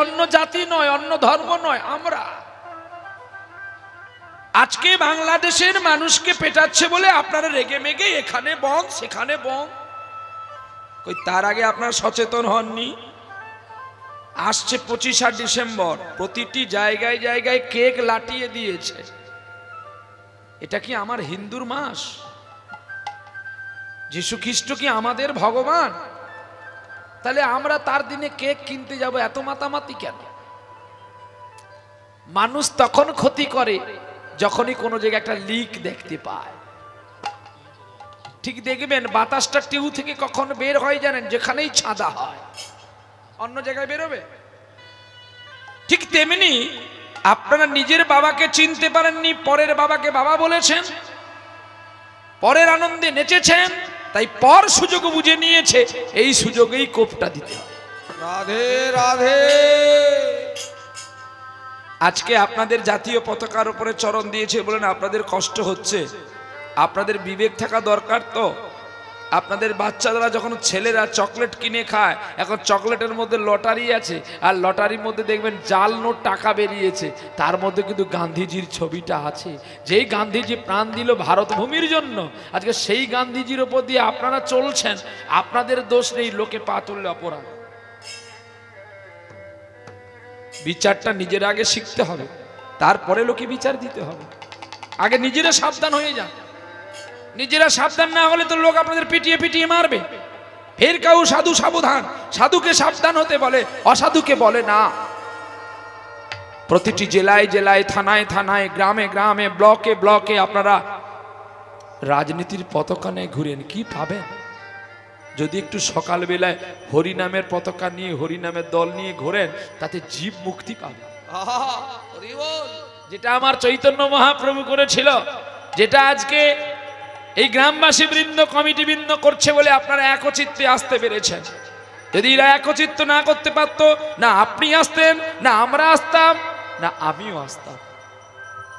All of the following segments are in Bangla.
অন্য জাতি নয়, অন্য ধর্ম নয়। আমরা আজকে বাংলাদেশের মানুষকে পেটাচ্ছে বলে আপনারা রেগে মেগে এখানে বম সেখানে বম। কই তার আগে আপনারা সচেতন হননি? আসছে 25 ডিসেম্বর, প্রতিটি জায়গায় জায়গায় কেক লাটিয়ে দিয়েছে। এটা কি আমার হিন্দুর মাস? যীশু খ্রিস্ট কি আমাদের ভগবান? তাহলে আমরা তার দিনে কেক কিনতে যাব, এত মাতামাতি কেন? মানুষ তখন ক্ষতি করে যখনই কোনো জায়গায় একটা লিক দেখতে পায়। ঠিক দেখবেন বাতাসটা টিউ থেকে কখন বের হয় জানেন? যেখানেই ছাদা হয়, অন্য জায়গায় বেরোবে। ঠিক তেমনি আপনারা নিজের বাবাকে চিনতে পারেননি, পরের বাবাকে বাবা বলেছেন, পরের আনন্দে নেচেছেন, তাই পর সুযোগ বুঝে নিয়েছে, এই সুযোগেই কোপটা দিতে হবে। রাধে রাধে। আজকে আপনাদের জাতীয় পতাকার উপরে চরণ দিয়েছে বলেন আপনাদের কষ্ট হচ্ছে। আপনাদের বিবেক থাকা দরকার তো। আপনাদের বাচ্চারা যখন ছেলেরা চকলেট কিনে খায়, এখন চকলেটের মধ্যে লটারি আছে, আর লটারির মধ্যে দেখবেন জাল নোট টাকা বেরিয়েছে, তার মধ্যে কিন্তু গান্ধীজির ছবিটা আছে। যেই গান্ধীজি প্রাণ দিল ভারত ভূমির জন্য, আজকে সেই গান্ধীজির ওপর দিয়ে আপনারা চলছেন। আপনাদের দোষ নেই, লোকে পা তুললে অপরাধ। বিচারটা নিজের আগে শিখতে হবে, তারপরে লোকে বিচার দিতে হবে। আগে নিজেরা সাবধান হয়ে যান। নিজেরা সাবধান না হলে তো লোক আপনাদের পিটিয়ে পিটিয়ে মারবে। ফের কেউ সাধু সাবধান, সাধুকে সাবধান হতে বলে, অসাধুকে বলে না। প্রতিটি জেলায় জেলায়, থানায় থানায়, গ্রামে গ্রামে, ব্লকে ব্লকে আপনারা রাজনীতির পতাকা নিয়ে ঘুরেন, কি পাবেন? যদি একটু সকালবেলায় হরিনামের পতাকা নিয়ে, হরিনামের দল নিয়ে ঘোরেন, তাতে জীব মুক্তি পাবে। যেটা আমার চৈতন্য মহাপ্রভু করেছিল, যেটা আজকে এই গ্রামবাসী বৃন্দ, কমিটি বৃন্দ করছে বলে আপনারা একচিত্তে আসতে পেরেছেন। যদি এরা একচিত্ত না করতে পারতো, না আপনি আসতেন, না আমরা আসতাম, না আমিও আসতাম।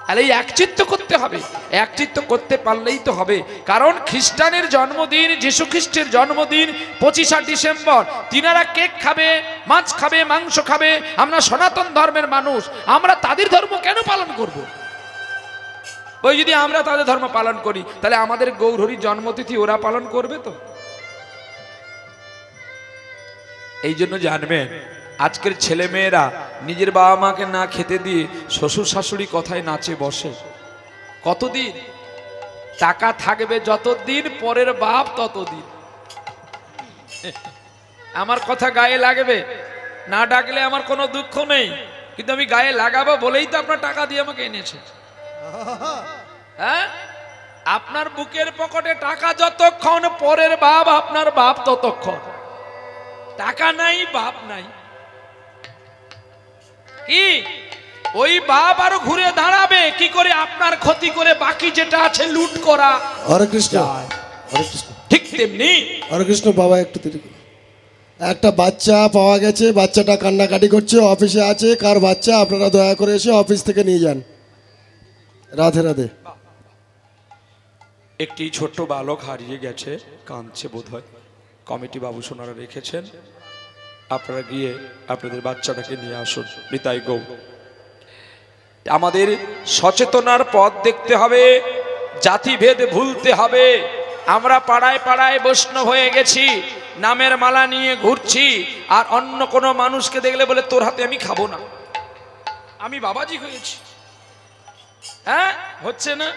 তাহলে এই একচিত্ত করতে হবে। একচিত্ত করতে পারলেই তো হবে। কারণ খ্রিস্টানের জন্মদিন, যীশু খ্রিস্টের জন্মদিন 25 ডিসেম্বর। তিনারা কেক খাবে, মাছ খাবে, মাংস খাবে। আমরা সনাতন ধর্মের মানুষ, আমরা তাদের ধর্ম কেন পালন করব? ওই যদি আমরা তাদের ধর্ম পালন করি, তাহলে আমাদের গৌরহরির জন্মতিথি ওরা পালন করবে তো? এই জন্য জানবেন, আজকের ছেলে মেয়েরা নিজের বাবা মাকে না খেতে দিয়ে শ্বশুর শাশুড়ি কথায় নাচে বসে। কতদিন? টাকা থাকবে যতদিন, পরের বাপ ততদিন। আমার কথা গায়ে লাগবে, না ডাকলে আমার কোনো দুঃখ নেই, কিন্তু আমি গায়ে লাগাবো বলেই তো আপনার টাকা দিয়ে আমাকে এনেছে। হ্যাঁ, আপনার বুকের পকেটে টাকা যতক্ষণ, পরের বাপ আপনার বাপ ততক্ষণ। টাকা নাই, বাপ নাই, কি ওই বাপ আরো ঘুরে দাঁড়াবে কি করে? আপনার ক্ষতি করে বাকি যেটা আছে লুট করা। হরে কৃষ্ণ, হরে কৃষ্ণ। ঠিক তেমনি হরে কৃষ্ণ। বাবা একটু দেরি, একটা বাচ্চা পাওয়া গেছে, বাচ্চাটা কান্নাকাটি করছে, অফিসে আছে। কার বাচ্চা? আপনারা দয়া করে এসে অফিস থেকে নিয়ে যান। রাধে রাধে। একটি ছোট্ট বালক হারিয়ে গেছে, কাঁদছে বোধহয়। কমিটি বাবু সোনারা রেখেছেন, আপনারা গিয়ে আপনাদের বাচ্চাটাকে নিয়ে আসুন। নিতাই গৌ। আমাদের সচেতনার পথ দেখতে হবে, জাতিভেদ ভুলতে হবে। আমরা পাড়ায় পাড়ায় বৈষ্ণব হয়ে গেছি, নামের মালা নিয়ে ঘুরছি, আর অন্য কোনো মানুষকে দেখলে বলে তোর হাতে আমি খাবো না, আমি বাবাজি হয়েছি। হ্যাঁ, হচ্ছে না?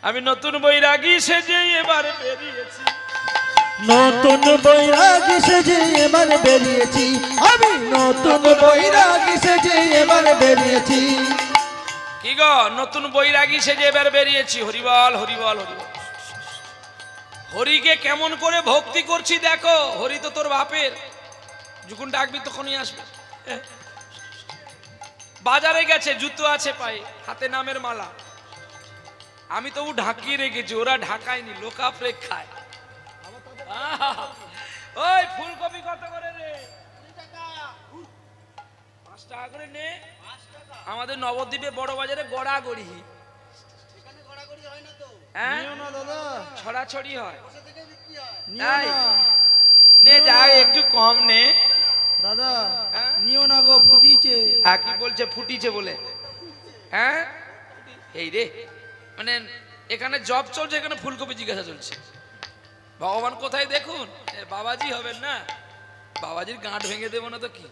আমি নতুন বৈরাগী সেজে এবার বেরিয়েছি, নতুন বৈরাগী সেজে এবার বেরিয়েছি, আমি নতুন বৈরাগী সেজে এবার বেরিয়েছি। কি গো, নতুন বৈরাগী সেজে এবার বেরিয়েছি? হরিবল হরিবল হরিবল। হরিকে কেমন করে ভক্তি করছি দেখো। হরি তো তোর বাপের, যখন ডাকবি তখনই আসবে। বাজারে গেছে, জুতো আছে পায়ে, হাতে নামের মালা। আমি তবু ঢাকিয়ে রেখেছি, ওরা ঢাকায়নি, লোকাফ্রেক খায়। ওই ফুলকপি কত করে রে? 5 টাকা করে নে। আমাদের নবদ্বীপে বড় বাজারে গড়াগড়ি। হ্যাঁ, ছড়াছড়ি হয়। নে, যা একটু কম নে দাদা। নিও না গো, ফুটিছে। কি বলছে ফুটিছে বলে? হ্যাঁ এই রে, মানে এখানে জব চলছে, এখানে ফুলকপি জিজ্ঞাসা চলছে। ভগবান কোথায় দেখুন, বাবাজি হবেন না, বাবাজির গাঁট ভেঙে দেবো না তো কি।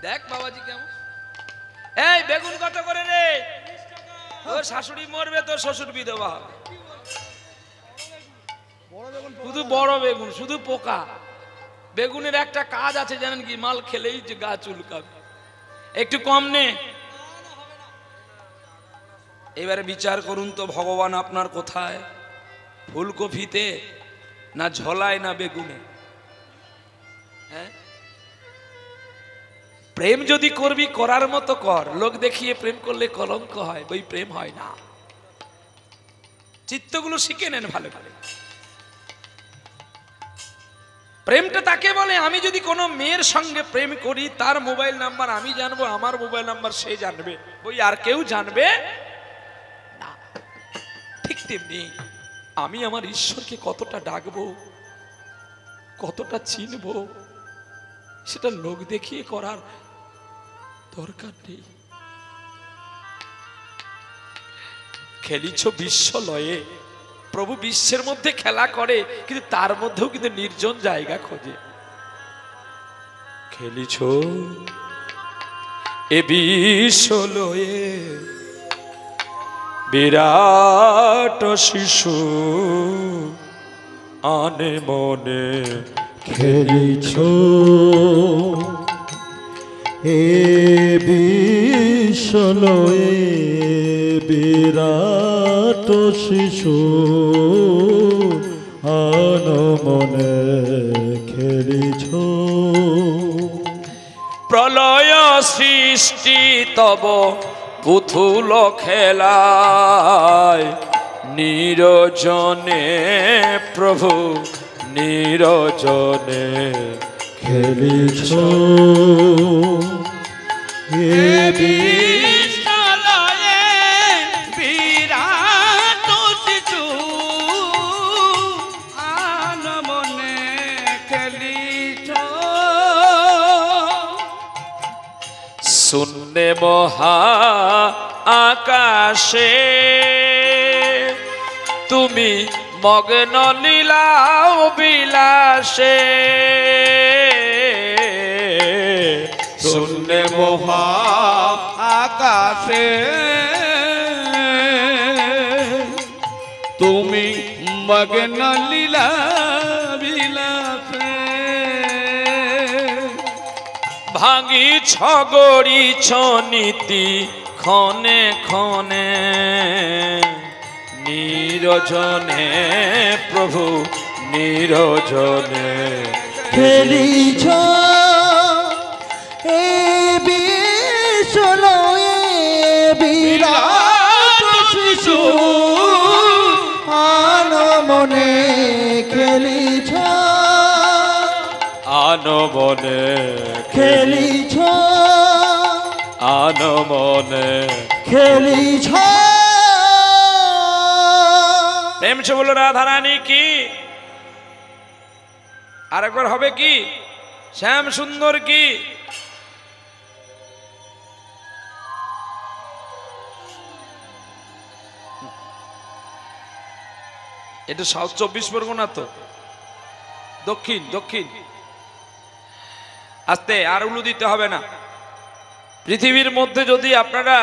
দেখ বাবাজি কেমন। এই বেগুন কত করে রে? তোর শাশুড়ি মরবে, তোর শ্বশুর বিধবা হবে। শুধু বড় বেগুন, শুধু পোকা। বেগুনের একটা কাজ আছে জানেন কি, মাল খেলেই যে গা চুলকাবে। একটু কম নে। এবারে বিচার করুন তো, ভগবান আপনার কোথায়? ফুলকপিতে না ঝোলায় না বেগুনে? হ্যাঁ, প্রেম যদি করবি করার মতো কর, লোক দেখিয়ে প্রেম করলে কলঙ্ক হয়, ওই প্রেম হয় না। চিত্তগুলো শিখে নেন ভালো ভালো। প্রেমটা তাকে বলে, আমি যদি কোনো মেয়ের সঙ্গে প্রেম করি, তার মোবাইল নাম্বার আমি জানবো, আমার মোবাইল নাম্বার সে জানবে, ওই আর কেউ জানবে না। ঠিক তেমনি আমি আমার ঈশ্বরকে কতটা ডাকবো, কতটা চিনবো, সেটা লোক দেখিয়ে করার দরকার নেই। খেলিছ বিশ্ব লয়ে, প্রভু বিশ্বের মধ্যে খেলা করে, কিন্তু তার মধ্যেও কিন্তু নির্জন জায়গা খোঁজে। খেলিছ এ বিশ্ব লয়ে, বিরাট শিশু আনে মনে খেলিছ এ বিশ্বলয়ে, বিরাট শিশু আনমনে খেলিছ। প্রলয় সৃষ্টি তব পুতুল খেলায়, নিরজনে প্রভু নিরজনে খেলিছ এ বিশ্বলয়ে, বিরাট শিশু আনমনে খেলিছ। শূন্যে মহা আকাশে তুমি মগ্ন লীলাও বিলাসে, শূন্যে মহা আকাশে তুমি মগ্ন লীলা বিলাসে। ভাঙিছ গড়িছ নীতি ক্ষণে ক্ষণে, নিরজনে প্রভু নিরজনে খেলিছ এ বিশ্বলয়ে, বিরাট শিশু আনমনে খেলিছ। আনমনে খেলিছ আনমনে খেলিছ। প্রেম সে বলো রাধা রানী কি, আরেকবার হবে কি, শ্যাম সুন্দর কি। এটা সাউথ 24 পরগনা তো, দক্ষিণ দক্ষিণ। আস্তে, আর উলু দিতে হবে না। পৃথিবীর মধ্যে যদি আপনারা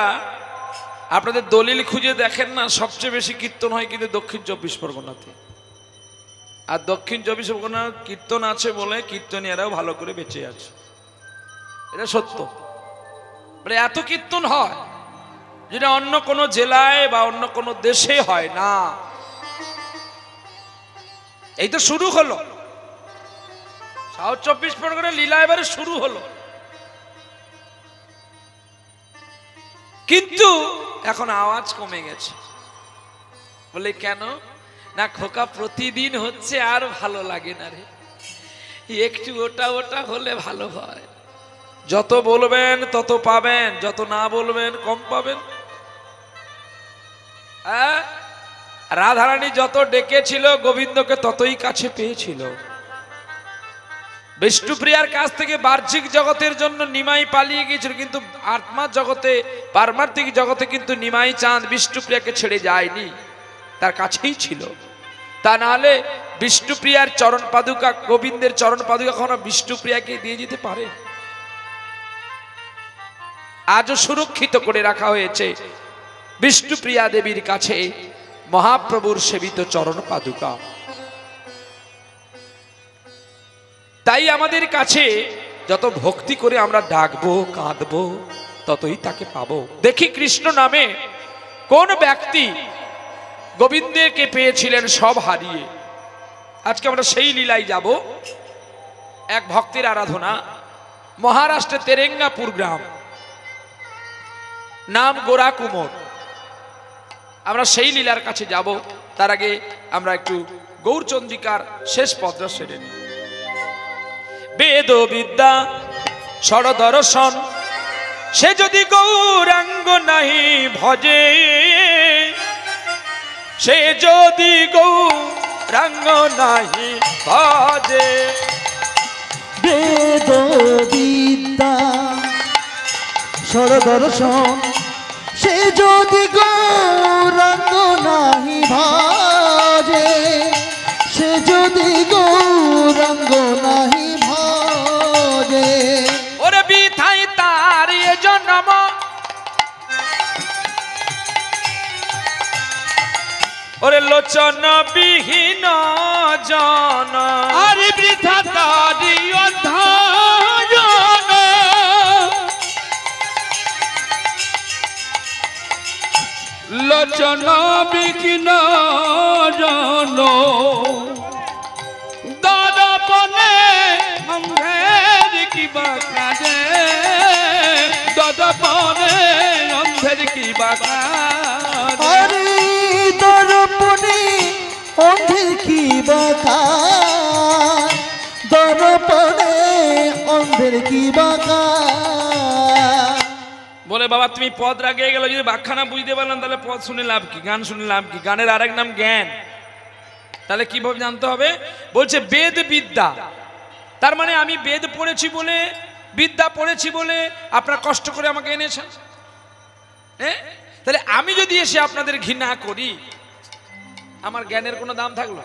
আপনাদের দলিল খুঁজে দেখেন না, সবচেয়ে বেশি কীর্তন হয় কিন্তু দক্ষিণ 24 পরগনাতে। আর দক্ষিণ 24 পরগনার কীর্তন আছে বলে কীর্তনীয়রাও ভালো করে বেঁচে আছে, এটা সত্য। মানে এত কীর্তন হয় যেটা অন্য কোনো জেলায় বা অন্য কোনো দেশে হয় না। এই তো শুরু হলো, সাউথ 24 পরগনার লীলা এবারে শুরু হলো, কিন্তু এখন আওয়াজ কমে গেছে। বলে কেন না, খোকা প্রতিদিন হচ্ছে আর ভালো লাগে না রে, একটু ওটা ওটা হলে ভালো হয়। যত বলবেন তত পাবেন, যত না বলবেন কম পাবেন। রাধারানী যত ডেকেছিল গোবিন্দকে ততই কাছে পেয়েছিল। বিষ্ণুপ্রিয়ার কাছ থেকে বাহ্যিক জগতের জন্য নিমাই পালিয়ে গিয়েছিল, কিন্তু আত্মার জগতে পারমার্থিক জগতে কিন্তু নিমাই চাঁদ বিষ্ণুপ্রিয়াকে ছেড়ে যায়নি, তার কাছেই ছিল। তা নাহলে বিষ্ণুপ্রিয়ার চরণ পাদুকা, গোবিন্দের চরণ পাদুকা কখনো বিষ্ণুপ্রিয়াকে দিয়ে যেতে পারে? আজও সুরক্ষিত করে রাখা হয়েছে বিষ্ণুপ্রিয়া দেবীর কাছে মহাপ্রভুর সেবিত চরণ পাদুকা। তাই আমাদের কাছে যত ভক্তি করে আমরা ডাকবো কাঁদবো ততই তাকে পাবো। দেখি কৃষ্ণ নামে কোন ব্যক্তি গোবিন্দকে পেয়েছিলেন সব হারিয়ে। আজকে আমরা সেই লীলায় যাব। এক ভক্তের আরাধনা, মহারাষ্ট্রের তেরেঙ্গাপুর গ্রাম, নাম গোরা কুমোর। আমরা সেই লীলার কাছে যাব। তার আগে আমরা একটু গৌরচন্দ্রিকার শেষ পদটা সেরে নিই। বেদ বিদ্যা ষড় দর্শন সে যদি গৌরাঙ্গ নাহি ভজে, সে যদি গৌরাঙ্গ নাহি ভজে। বেদ বিদ্যা ষড় দর্শন সে যদি গৌরাঙ্গ নাহি ভাজে, সে যদি গৌরাঙ্গ নাহি ভাজে। ওরে বিথাই তার এ জন্ম, ওরে লোচন বিহীন জন, আরে বৃথা তারি অধ্যয়ন, লোচন বিহীন জন, দদপনে অন্ধের কিবা কাজে, দদপনে অন্ধের কিবা কাজে। আরে দর্পণে অন্ধের কি বাঁকা, দর্পণে অন্ধের কি বাঁকা। বলে বাবা তুমি পদ রাগিয়ে গেল, যদি ব্যাখ্যা না বুঝতে পারলাম তাহলে পদ শুনে লাভ কি, গান শুনে লাভ কি? গানের আরেক নাম জ্ঞান। তাহলে কিভাবে জানতে হবে? বলছে বেদ বিদ্যা, তার মানে আমি বেদ পড়েছি বলে, বিদ্যা পড়েছি বলে আপনারা কষ্ট করে আমাকে এনেছেন। হ্যাঁ, তাহলে আমি যদি এসে আপনাদের ঘৃণা করি, আমার জ্ঞানের কোনো দাম থাকলো?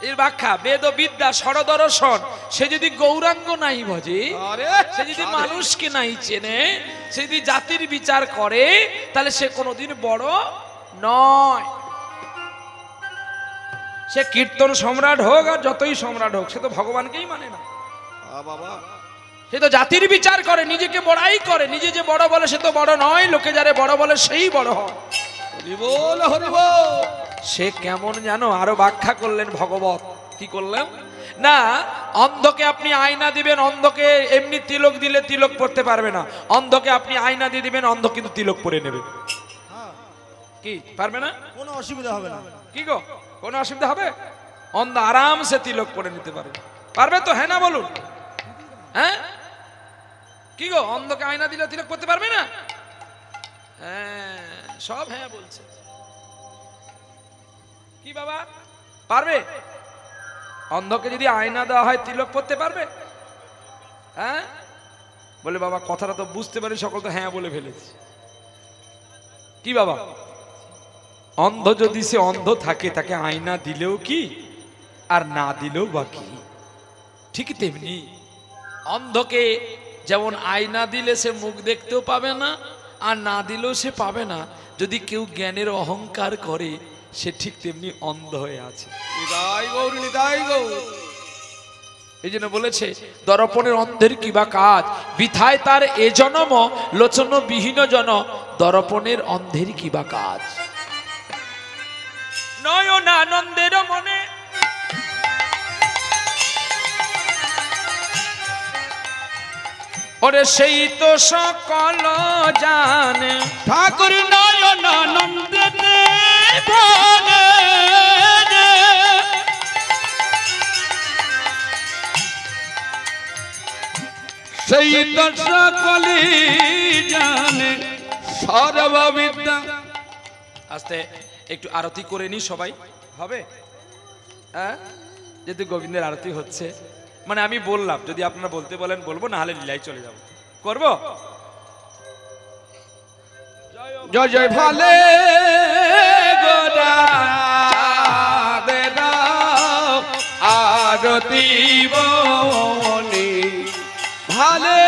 এর ব্যাখ্যা বেদ বিদ্যা ষড় দর্শন সে যদি গৌরাঙ্গ নাই ভজে, সে যদি মানুষকে নাই চেনে, সে যদি জাতির বিচার করে, তাহলে সে কোনোদিন বড় নয়। সে কীর্তন সম্রাট হোক আর যতই সম্রাট হোক, সে তো ভগবানকেই মানে না। সে তো জাতির বিচার করে, নিজেকে বড়াই করে, নিজে যে বড় বলে সে তো বড় নয়, লোকে যারে বড় বলে সেই বড় হয়। সে কেমন জানো? আরো ব্যাখ্যা করলেন ভগবত। কি করলেন না? অন্ধকে আপনি আয়না দিবেন, অন্ধকে এমনি তিলক দিলে তিলক পড়তে পারবে না। অন্ধকে আপনি আয়না দিয়ে দিবেন, অন্ধ কিন্তু তিলক পরে নেবে। কি পারবে না? কোনো অসুবিধা হবে না। কি গো, কোনো অসুবিধা হবে? অন্ধ আরামসে তিলক পরে নিতে পারবে। পারবে তো? হ্যাঁ না বলুন। হ্যাঁ কি গো, অন্ধকে আয়না দিলে তিলক পড়তে পারবে না? হ্যাঁ, সব হ্যাঁ বলছে। কি বাবা পারবে? অন্ধকে যদি আয়না দেওয়া হয় তিলক পড়তে পারবে? হ্যাঁ বলে বাবা কথাটা তো বুঝতে পারি, সকল তো হ্যাঁ বলে ফেলেছি। কি বাবা, অন্ধ যদি সে অন্ধ থাকে, তাকে আয়না দিলেও কি আর না দিলেও বা কি? ঠিক তেমনি অন্ধকে যেমন আয়না দিলে সে মুখ দেখতেও পাবে না, আর না দিলেও সে পাবে না। যদি কেউ জ্ঞানের অহংকার করে, সে ঠিক তেমনি অন্ধ হয়ে আছে। এই জন্য বলেছে দর্পণের অন্ধের কিবা কাজ, বিথায় তার এ জনম, লোচন বিহীন জন, দর্পণের অন্ধের কিবা কাজ। নয়ন আনন্দের মনে ওরে সেই তো সকল জানে, ঠাকুর নয়ন আনন্দে ভানে, সেই তো সকলে জানে সর্ববিদ্যা। আস্তে একটু আরতি করে নি সবাই, হবে? হ্যাঁ যেহেতু গোবিন্দের আরতি হচ্ছে, মানে আমি বললাম যদি আপনারা বলতে বলেন বলবো, না হলে লীলায় চলে যাব। করব? জয় জয় ভালে গোদা চাঁদেরা আরতি বনি ভালে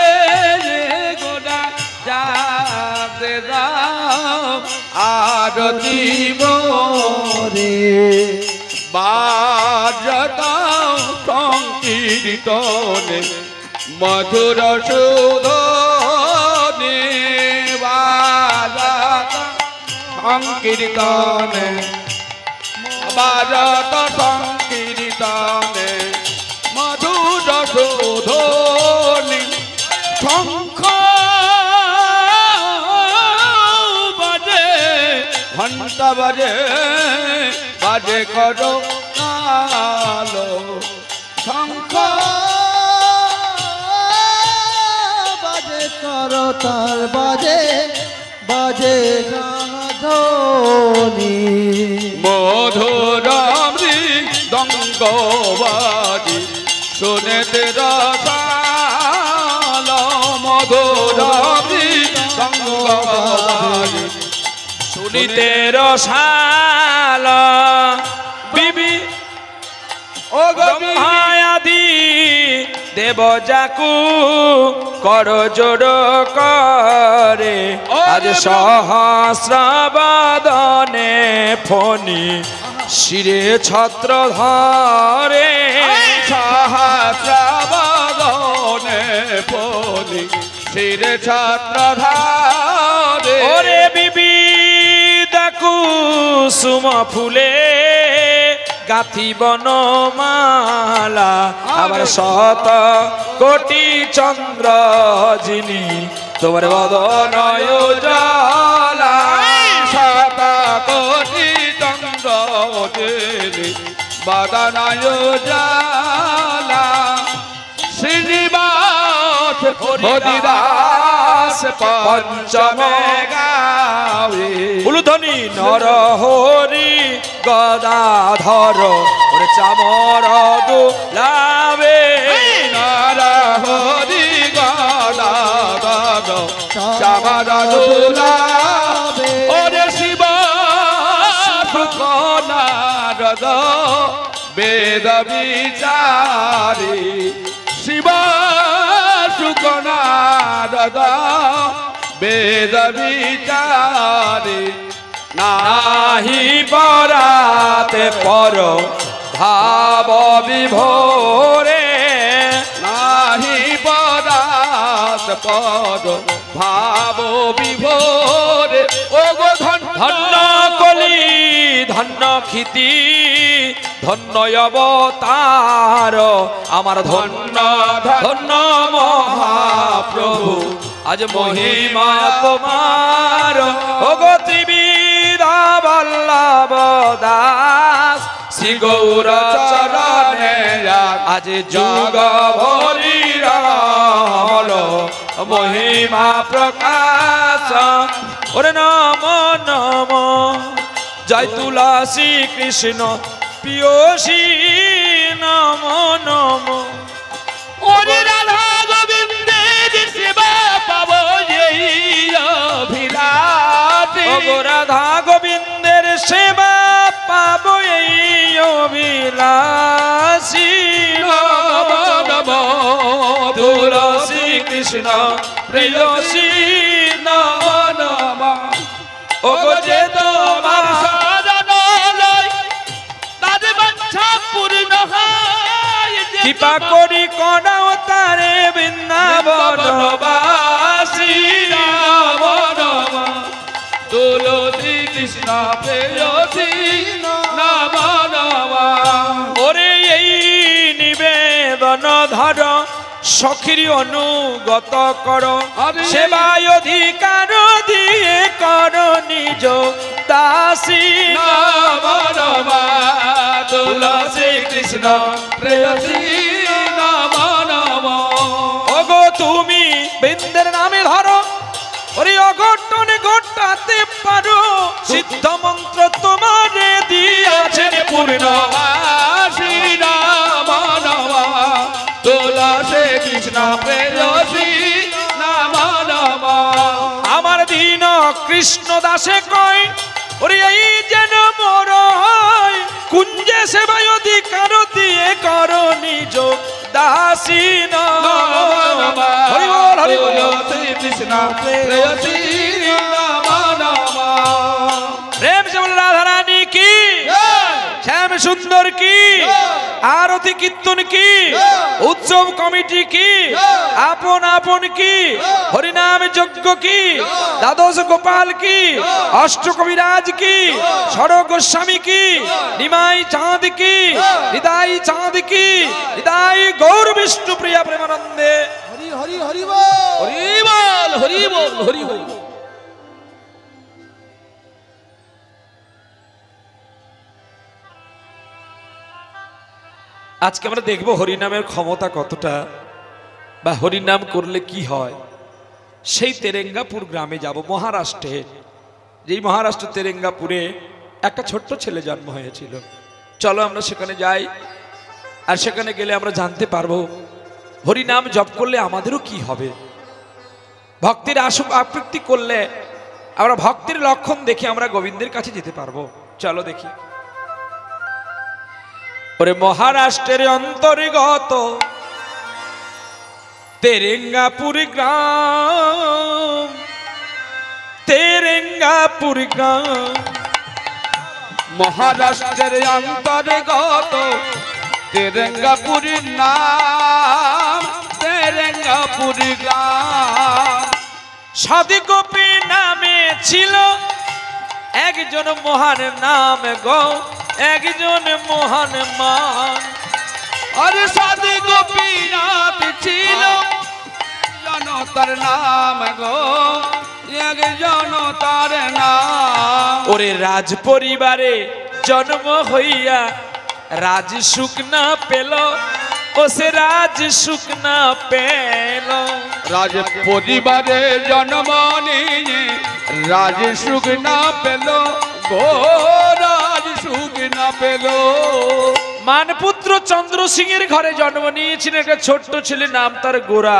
গোদা চাঁদেরা আরতি বনি বাজতা সংকীর্তনে মধুর সুধনে বাজতা সংকীর্তনে বাজত সংকীর্তনে মধুর সুধনে শঙ্খ বাজে ঘণ্টা বাজে বাজে করো কালো শঙ্খ বাজে করতাল বাজে বাজে ধ্বনি মধুর মৃদঙ্গ বাজি শুনেতে রসাল মধুর মৃদঙ্গ বাজি শুনিতে রসাল বিবি ও ব্রহ্মায়াদি দেব যাকু কর জোড় করে আজ সহস্রবদনে ফণি শিরে ছত্র ধরে সহস্রবদনে ফণি শিরে ছত্র ধরে ওরে বিবি দাকু সুম ফুলে গাথি বনমালা আবার শত কোটি চন্দ্র যিনি তোমার বদনয় জ্বালা শত কোটি চন্দ্র যিনি বদনয় জ্বালা শ্রীনিবাস হরিদাস পঞ্চমে গাবে উলুধ্বনি নর হরি গদাধর ওরে চামর দুলাবে নর হরি গদাধর চামর দুলাবে ওরে শিব নারদ বেদ বিচারি শিব নারদ বেদ বিচারি নাহি পরাতে পর ভাব বিভোরে নাহি পদাত পদ ভাব বিভোরে ও গো ধন্য কলি ধন্য ক্ষিতি ধন্য অবতার আমার ধন্য ধন্য মহাপ্রভু আজ মহিমা তোমার ও গো ত্রিবিধা বল্লভ দাস শ্রী গৌর চরণে আজ যুগ ভরির হল মহিমা প্রকাশ ওরে নম নম জয় তুলসী কৃষ্ণ পিয়সী নম নম ওরে রাধা গোবিন্দের সেবা পাবো এই অভিলাষে ওগো রাধা গোবিন্দের সেবা পাবো এই অভিলাষী নম নম তুলসী কৃষ্ণ প্রেয়সী নম নম ওগো যে তোমার শরণ লই তাদের বাঞ্ছা পূর্ণ হয় কৃপা করি করাও তারে বৃন্দাবনবাসী নম নম তুলসী কৃষ্ণ প্রেয়সী নম নম ওরে এই নিবেদন ধর সখীর অনুগত কর সেবায় অধিকার দিয়ে কর নিজ দাসী নম নম তুলসী কৃষ্ণ প্রেয়সী নম নম ওগো তুমি বৃন্দের নামে ধরো ওরে অঘটন ঘটাতে পারো সিদ্ধ মন্ত্র তোমারে দিয়েছেন পূর্ণ পূর্ণবাসী নম কৃষ্ণ দাসে কয় ওরে এই যেন মোর হয় কুঞ্জে সেবায় অধিকার দিয়ে কর নিজ দাসী হরি বল হরি বল শ্রী কৃষ্ণ প্রেয়সী নম নম প্রেম से बोल राधा रानी की श्याम सुंदर की आरती कीर्तन की उत्सव कमिटी की आपन आपन की हरिनाम यज्ञ की द्वादश गोपाल की अष्ट कविराज की षड़ गोस्वामी की निमाई चांद की हृदय चांद की हृदय गौर विष्णु प्रिया प्रेमानंदे हरि हरि हरि बोल हरि बोल हरि बोल हरि बोल। আজকে আমরা দেখব হরিনামের ক্ষমতা কতটা বা হরিনাম করলে কি হয়। সেই তেরেঙ্গাপুর গ্রামে যাব, মহারাষ্ট্রে। যেই মহারাষ্ট্র তেরেঙ্গাপুরে একটা ছোট্ট ছেলে জন্ম হয়েছিল। চলো আমরা সেখানে যাই, আর সেখানে গেলে আমরা জানতে পারবো হরিনাম জপ করলে আমাদেরও কি হবে। ভক্তির আবৃত্তি করলে আমরা ভক্তির লক্ষণ দেখে আমরা গোবিন্দের কাছে যেতে পারবো। চলো দেখি। ওরে মহারাষ্ট্রের অন্তর্গত তেরেঙ্গাপুর গ্রাম, তেরেঙ্গাপুর গ্রাম মহারাষ্ট্রের অন্তর্গত তেরেঙ্গাপুরীর নাম তেরেঙ্গাপুর গ্রাম। সাধু গোপী নামে ছিল একজন মহান নাম গো, একজন মহান মান। আরে সাধু গোপীনাথ ছিল জনতার নাম গো, একজন তার নাম। ওরে রাজ পরিবারে জন্ম হইয়া রাজ সুখ না পেল, ও সে রাজ সুখ না পেল। রাজ পরিবারে জন্ম নিয়ে রাজ সুখ না পেল গো, রাজ সুখ না পেল। মানপুত্র চন্দ্র সিং এর ঘরে জন্ম নিয়েছিলেন একটা ছোট্ট ছেলে, নাম তার গোরা,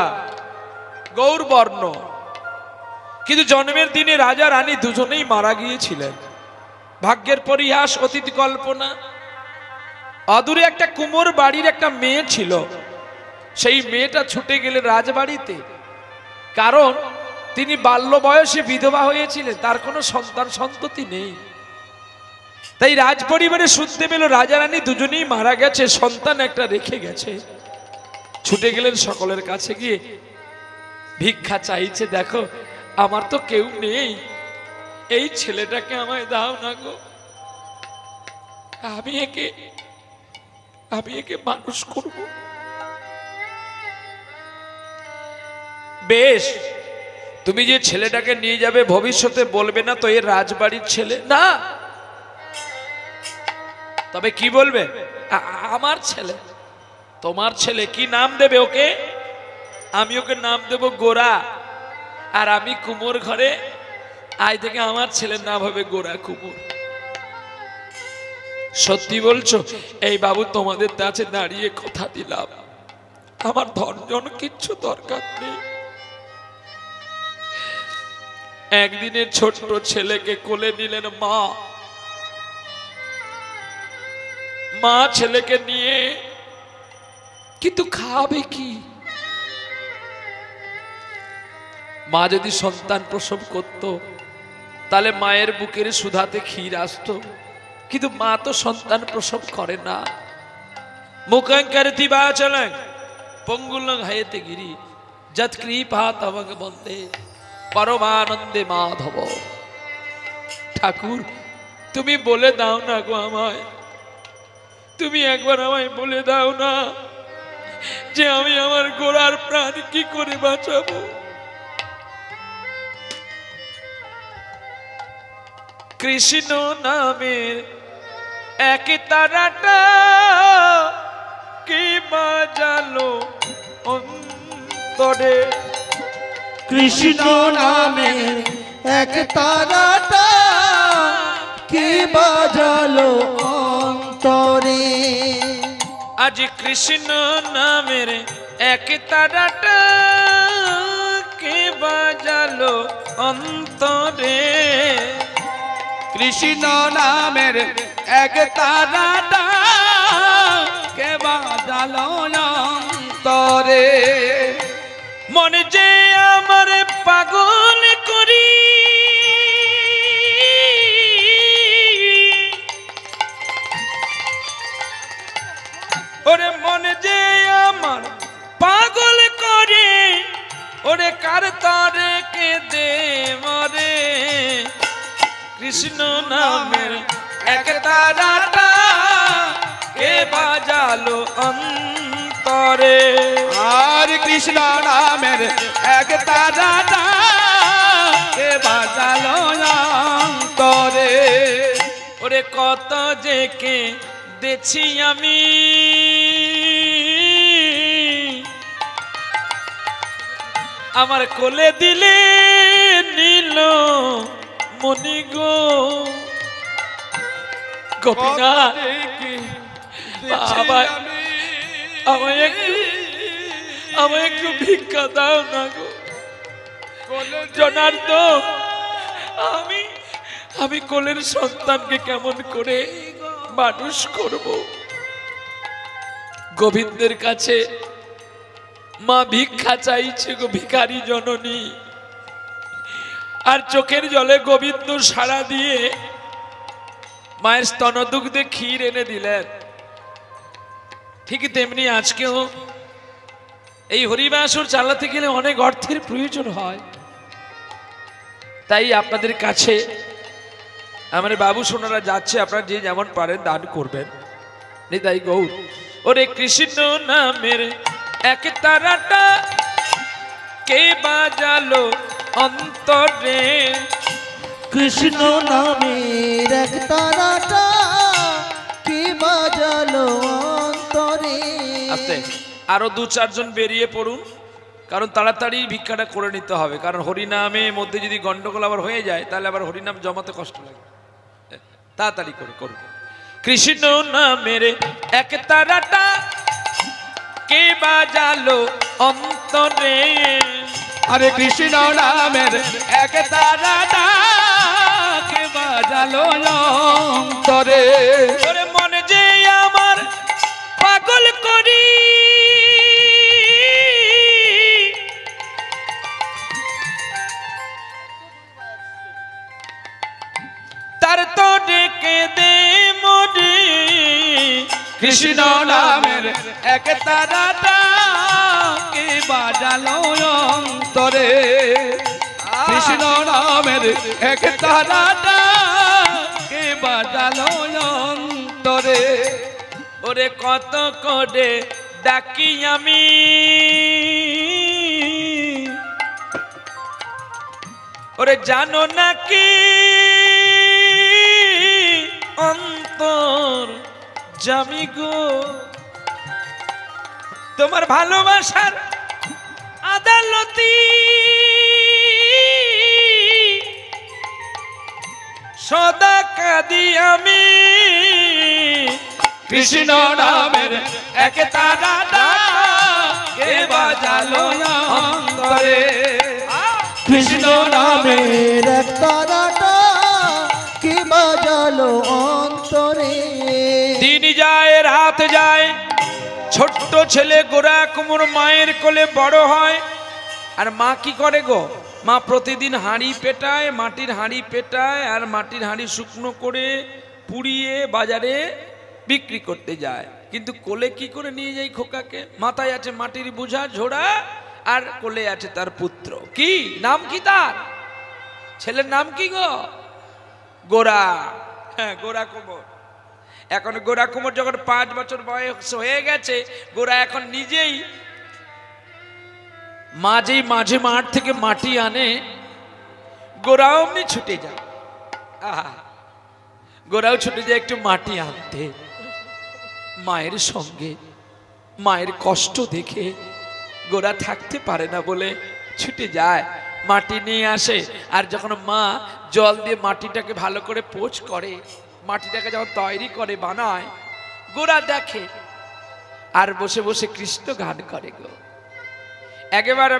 গৌর বর্ণ। কিন্তু জন্মের দিনে রাজা রানী দুজনেই মারা গিয়েছিলেন। ভাগ্যের পরিহাস, অতীত কল্পনা। অদূরে একটা কুমোর বাড়ির একটা মেয়ে ছিল। সেই মেয়েটা ছুটে গেলে রাজবাড়িতে, কারণ তিনি বাল্য বয়সে বিধবা হয়েছিলেন, তার কোনো সন্তান সন্ততি নেই। তাই রাজ পরিবারে শুনতে পেল রাজা রানী দুজনেই মারা গেছে, সন্তান একটা রেখে গেছে। ছুটে গেলেন সকলের কাছে, গিয়ে ভিক্ষা চাইছে, দেখো আমার তো কেউ নেই, এই ছেলেটাকে আমায় দাও না গো, আমি একে মানুষ করব। বেশ, তুমি যে ছেলেটাকে নিয়ে যাবে ভবিষ্যতে বলবে না তো এর রাজবাড়ির ছেলে না, তবে কি বলবে আমার ছেলে। তোমার ছেলে কি নাম দেবে ওকে? আমি ওকে নাম দেব গোরা, আর আমি কুমোর ঘরে, আজ থেকে আমার ছেলের নাম হবে গোরা কুমোর। সত্যি বলছো? এই বাবু তোমাদের কাছে দাঁড়িয়ে কথা দিলাম, আমার ধর্জন কিচ্ছু দরকার নেই। একদিনের ছোট্ট ছেলেকে কোলে নিলেন মা। মা ছেলেকে নিয়ে, কিন্তু খাবে কি? মা যদি সন্তান প্রসব করত তাহলে মায়ের বুকের সুধাতে ক্ষীর আসতো, কিন্তু মা তো সন্তান প্রসব করে না। মুখং করতি বাচলং পঙ্গুলং হায়তে গিরি যৎ কৃপা তবং বন্দে পরমানন্দে মাধব। ঠাকুর তুমি বলে দাও না গো আমায়, তুমি একবার আমায় বলে দাও না যে আমি আমার গোরার প্রাণ কি করে বাঁচাবো। কৃষ্ণ নামের এক তারাটা কি বাজালো অন্তরে, কৃষ্ণ নামের এক তারাটা কি বাজালো অন্তরে। আজ কৃষ্ণ নামের এক তারাটা কি বাজালো অন্তরে। কৃষ্ণ নামের এক তারাটা কে বাজালো অন্তরে। মনে যে আমার পাগল করি, ওরে মনে যে আমার পাগল করে, ওরে কার তরে কে দে মরে। কৃষ্ণ নামের এক তারাটা কে বাজালো অন্তরে। আর কৃষ্ণ নামের এক তারাটা কে বাজালো অন্তরে। ওরে কত যে কে দেখছি আমি, আমার কোলে দিলে নীল মনি গো। গোপীনাথ আমায় একটু ভিক্ষা দাও না গো জনার্দন। আমি কোলের সন্তানকে কেমন করে মানুষ করব। গোবিন্দের কাছে মা ভিক্ষা চাইছে গো, ভিখারি জননী। আর চোখের জলে গোবিন্দ সাড়া দিয়ে মায়ের স্তনদুগ্ধে ক্ষীর এনে দিলেন। ঠিক তেমনি আজকেও এই হরিবাসর চালাতে গেলে অনেক অর্থের প্রয়োজন হয়। তাই আপনাদের কাছে আমার বাবু সোনারা যাচ্ছে, আপনারা যে যেমন পারেন দান করবেন। নিতাই গৌর। ওরে কৃষ্ণ নামের এক তারাটা কে বাজালো অন্তরে। কৃষ্ণ নামের এক তারাটা কে বাজালো অন্তরে। আস্তে আরো 2-4 জন বেরিয়ে পড়ুন, কারণ তাড়াতাড়ি ভিক্ষাটা করে নিতে হবে। কারণ হরিনামে মধ্যে যদি গন্ডগোল আবার হয়ে যায় তাহলে আবার হরিনাম জমাতে কষ্ট লাগে। তাড়াতাড়ি করে করুন। কৃষ্ণ নামের এক তারাটা কে বাজালো অন্তরে। আরে কৃষ্ণ নামের এক তারাটা কে বাজালো অন্তরে। ওরে মনে যে আমার পাগল করি, তার তো ডেকে দে মরে। কৃষ্ণ নামের এক তারাটা কে বাজালো অন্তরে। কৃষ্ণ নামের এক তারাটা কে বাজালো অন্তরে। ওরে কত করে ডাকি আমি, ওরে জানো নাকি অন্তর জামি গো। তোমার ভালোবাসার আদালতি সদা কাঁদি আমি। কৃষ্ণ নামের এক তারাটা কে বাজালো অন্তরে। কৃষ্ণ নামের এক তারাটা কে বাজালো অন্তরে। দিন যায় রাত যায়, ছোট্ট ছেলে গোরা কুমোর মায়ের কোলে বড় হয়। আর মা কি করে গো? মা প্রতিদিন হাঁড়ি পেটায়, মাটির হাঁড়ি পেটায়, আর মাটির হাঁড়ি শুকনো করে পুড়িয়ে বাজারে বিক্রি করতে যায়। কিন্তু কোলে কি করে নিয়ে যায় খোকাকে? মাথায় আছে মাটির বোঝা ঝোড়া, আর কোলে আছে তার পুত্র। কি নাম? কি তার ছেলের নাম কি গো? গোরা। হ্যাঁ, গোরা কুমোর। এখন গোরা কুমোর যখন 5 বছর বয়স হয়ে গেছে, গোরা এখন নিজেই মাঝে মাঠ থেকে মাটি আনে, গোরাও অমনি ছুটে যায়। গোরাও ছুটে যায় একটু মাটি আনতে। মায়ের সঙ্গে মায়ের কষ্ট দেখে গোরা থাকতে পারে না বলে ছুটে যায়, মাটি নিয়ে আসে। আর যখন মা জল দিয়ে মাটিটাকে ভালো করে পোছ করে, মাটিটাকে যখন তৈরি করে বানায়, গোরা দেখে আর বসে বসে কৃষ্ণ গান করে গো। একেবারে